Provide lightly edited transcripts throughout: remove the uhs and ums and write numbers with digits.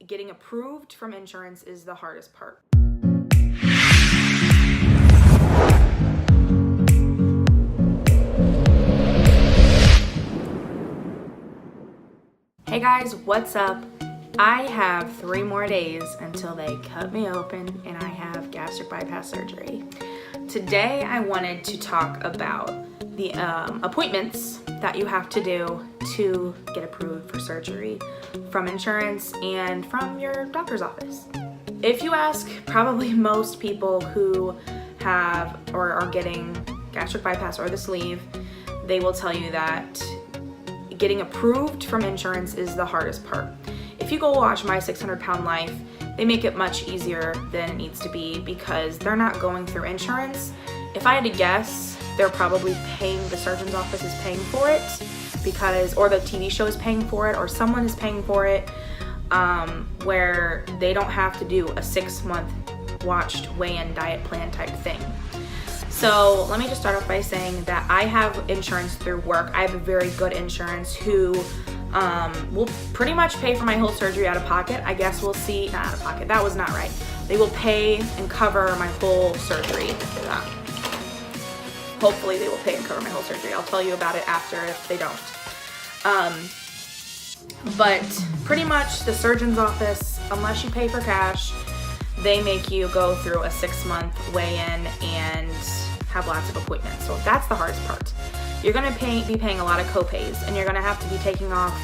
getting approved from insurance is the hardest part. Hey guys, what's up? I have 3 more days until they cut me open and I have gastric bypass surgery. Today I wanted to talk about the appointments that you have to do to get approved for surgery from insurance and from your doctor's office. If you ask probably most people who have or are getting gastric bypass or the sleeve, they will tell you that getting approved from insurance is the hardest part. If you go watch My 600 Pound Life, they make it much easier than it needs to be because they're not going through insurance. If I had to guess, they're probably paying, the surgeon's office is paying for it because, or the TV show is paying for it, or someone is paying for it, where they don't have to do a 6-month watched weigh-in diet plan type thing. So let me just start off by saying that I have insurance through work. I have a very good insurance who will pretty much pay for my whole surgery out of pocket. I guess we'll see, not out of pocket, that was not right. They will pay and cover my whole surgery. Hopefully they will pay and cover my whole surgery. I'll tell you about it after if they don't. But pretty much the surgeon's office, unless you pay for cash, they make you go through a 6-month weigh-in and have lots of appointments. So that's the hardest part. You're gonna be paying a lot of co-pays and you're gonna have to be taking off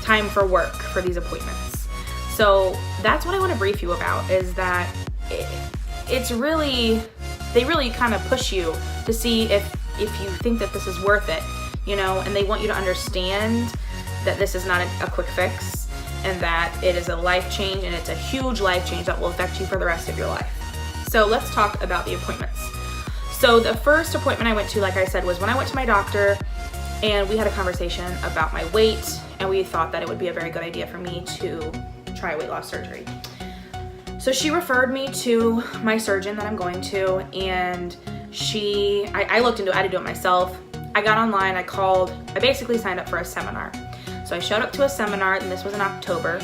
time for work for these appointments. So that's what I wanna brief you about, is that it's really, they really kind of push you to see if you think that this is worth it, you know, and they want you to understand that this is not a quick fix and that it is a life change, and it's a huge life change that will affect you for the rest of your life. So let's talk about the appointments. So the first appointment I went to, like I said, was when I went to my doctor and we had a conversation about my weight, and we thought that it would be a very good idea for me to try weight loss surgery. So she referred me to my surgeon that I'm going to, and I looked into it, I had to do it myself. I got online, I basically signed up for a seminar. So I showed up to a seminar, and this was in October.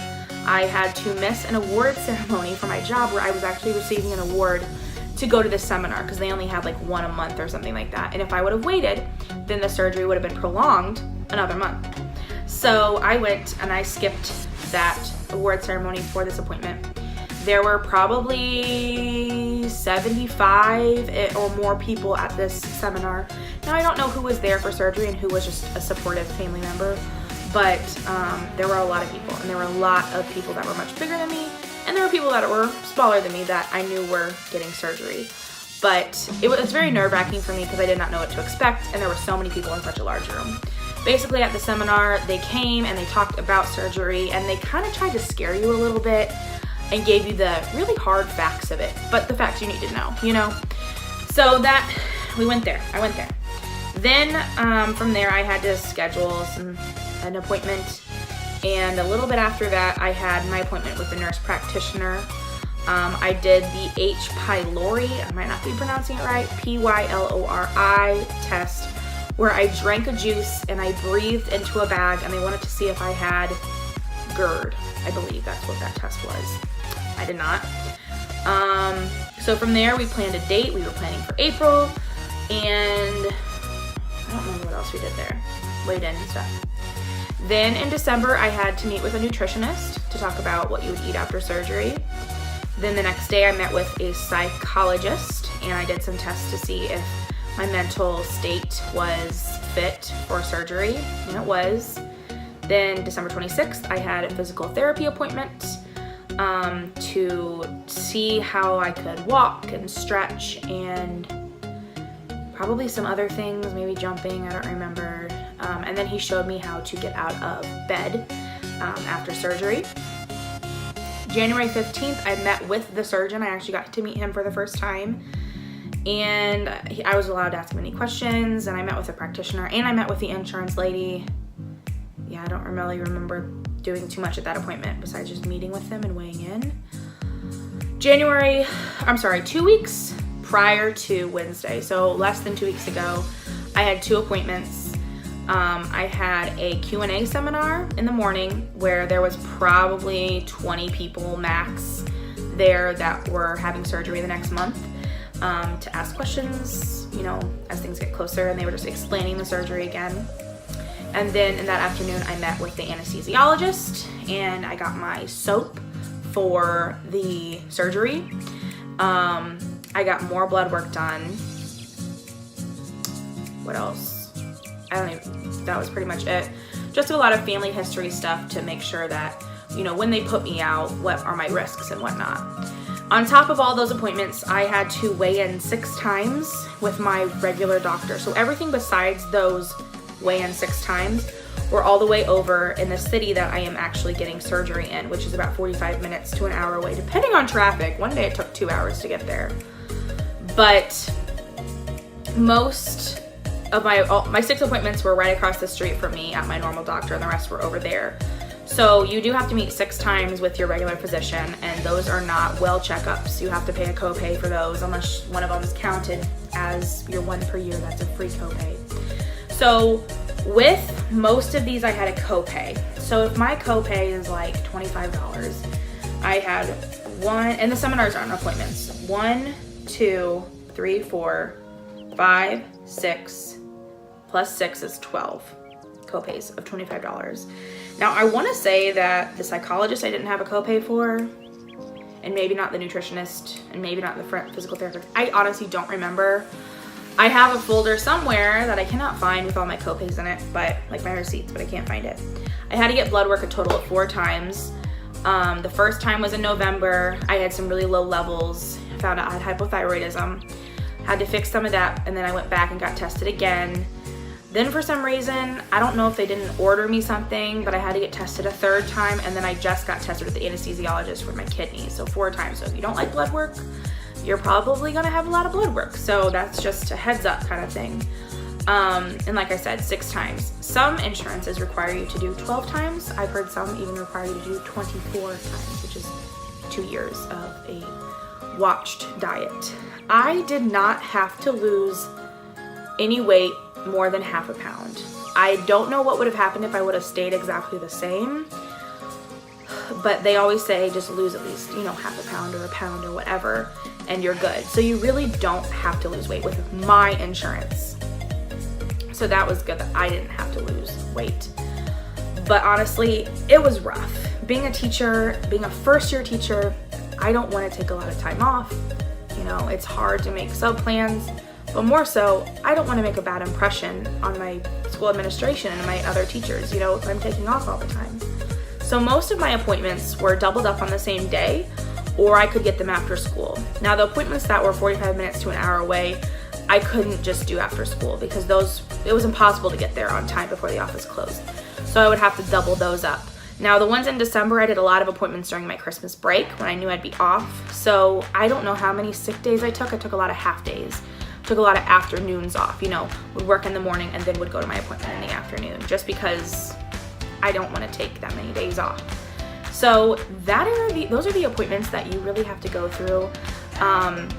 I had to miss an award ceremony for my job where I was actually receiving an award to go to this seminar because they only had like one a month or something like that. And if I would have waited, then the surgery would have been prolonged another month. So I went and I skipped that award ceremony for this appointment. There were probably 75 or more people at this seminar. Now I don't know who was there for surgery and who was just a supportive family member, but there were a lot of people, and there were a lot of people that were much bigger than me, and there were people that were smaller than me that I knew were getting surgery. But it was very nerve-wracking for me because I did not know what to expect, and there were so many people in such a large room. Basically at the seminar, they came and they talked about surgery, and they kind of tried to scare you a little bit and gave you the really hard facts of it, but the facts you need to know, you know? So that, I went there. Then from there I had to schedule an appointment, and a little bit after that I had my appointment with the nurse practitioner. I did the H. pylori, I might not be pronouncing it right, P-Y-L-O-R-I test, where I drank a juice and I breathed into a bag, and they wanted to see if I had GERD. I believe that's what that test was. I did not. So from there we planned a date. We were planning for April, and I don't remember what else we did there. Weighed in and stuff. Then in December I had to meet with a nutritionist to talk about what you would eat after surgery. Then the next day I met with a psychologist, and I did some tests to see if my mental state was fit for surgery, and it was. Then December 26th, I had a physical therapy appointment to see how I could walk and stretch and probably some other things, maybe jumping, I don't remember. And then he showed me how to get out of bed after surgery. January 15th, I met with the surgeon. I actually got to meet him for the first time. And I was allowed to ask him any questions, and I met with a practitioner, and I met with the insurance lady. Yeah, I don't really remember doing too much at that appointment besides just meeting with them and weighing in. 2 weeks prior to Wednesday, so less than 2 weeks ago, I had 2 appointments. I had a Q&A seminar in the morning where there was probably 20 people max there that were having surgery the next month, to ask questions, you know, as things get closer, and they were just explaining the surgery again. And then in that afternoon, I met with the anesthesiologist and I got my soap for the surgery. I got more blood work done. What else? That was pretty much it. Just a lot of family history stuff to make sure that, you know, when they put me out, what are my risks and whatnot. On top of all those appointments, I had to weigh in 6 times with my regular doctor. So everything besides those weigh in 6 times were all the way over in the city that I am actually getting surgery in, which is about 45 minutes to an hour away, depending on traffic. One day it took 2 hours to get there. But most of my 6 appointments were right across the street from me at my normal doctor, and the rest were over there. So you do have to meet 6 times with your regular physician, and those are not well checkups. You have to pay a copay for those unless one of them is counted as your one per year. That's a free copay. So with most of these, I had a copay. So if my copay is like $25, I had one, and the seminars aren't appointments, 1, 2, 3, 4, 5, 6, plus 6 is 12 copays of $25. Now I want to say that the psychologist I didn't have a copay for, and maybe not the nutritionist, and maybe not the physical therapist. I honestly don't remember. I have a folder somewhere that I cannot find with all my copays in it, but like my receipts, but I can't find it. I had to get blood work a total of 4 times. The first time was in November. I had some really low levels. I found out I had hypothyroidism. Had to fix some of that, and then I went back and got tested again. Then for some reason, I don't know if they didn't order me something, but I had to get tested a 3rd time, and then I just got tested with the anesthesiologist for my kidneys, so 4 times. So if you don't like blood work, you're probably gonna have a lot of blood work. So that's just a heads up kind of thing. And like I said, 6 times. Some insurances require you to do 12 times. I've heard some even require you to do 24 times, which is 2 years of a watched diet. I did not have to lose any weight more than half a pound. I don't know what would have happened if I would have stayed exactly the same, but they always say just lose at least, you know, half a pound or a pound or whatever, and you're good. So you really don't have to lose weight with my insurance. So that was good that I didn't have to lose weight. But honestly, it was rough. Being a teacher, being a first-year teacher, I don't want to take a lot of time off. You know, it's hard to make sub plans, but more so, I don't want to make a bad impression on my school administration and my other teachers, you know, if I'm taking off all the time. So most of my appointments were doubled up on the same day, or I could get them after school. Now the appointments that were 45 minutes to an hour away, I couldn't just do after school because it was impossible to get there on time before the office closed. So I would have to double those up. Now the ones in December, I did a lot of appointments during my Christmas break when I knew I'd be off. So I don't know how many sick days I took. I took a lot of half days. Took a lot of afternoons off, you know, would work in the morning and then would go to my appointment in the afternoon just because I don't want to take that many days off. So those are the appointments that you really have to go through.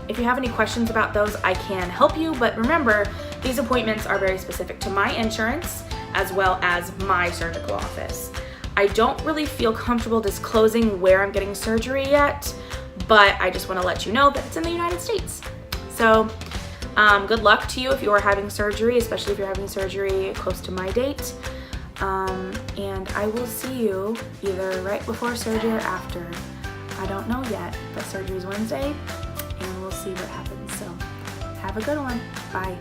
If you have any questions about those, I can help you, but remember, these appointments are very specific to my insurance as well as my surgical office. I don't really feel comfortable disclosing where I'm getting surgery yet, but I just want to let you know that it's in the United States. So good luck to you if you are having surgery, especially if you're having surgery close to my date. And I will see you either right before surgery or after. I don't know yet, but surgery is Wednesday, and we'll see what happens. So have a good one. Bye.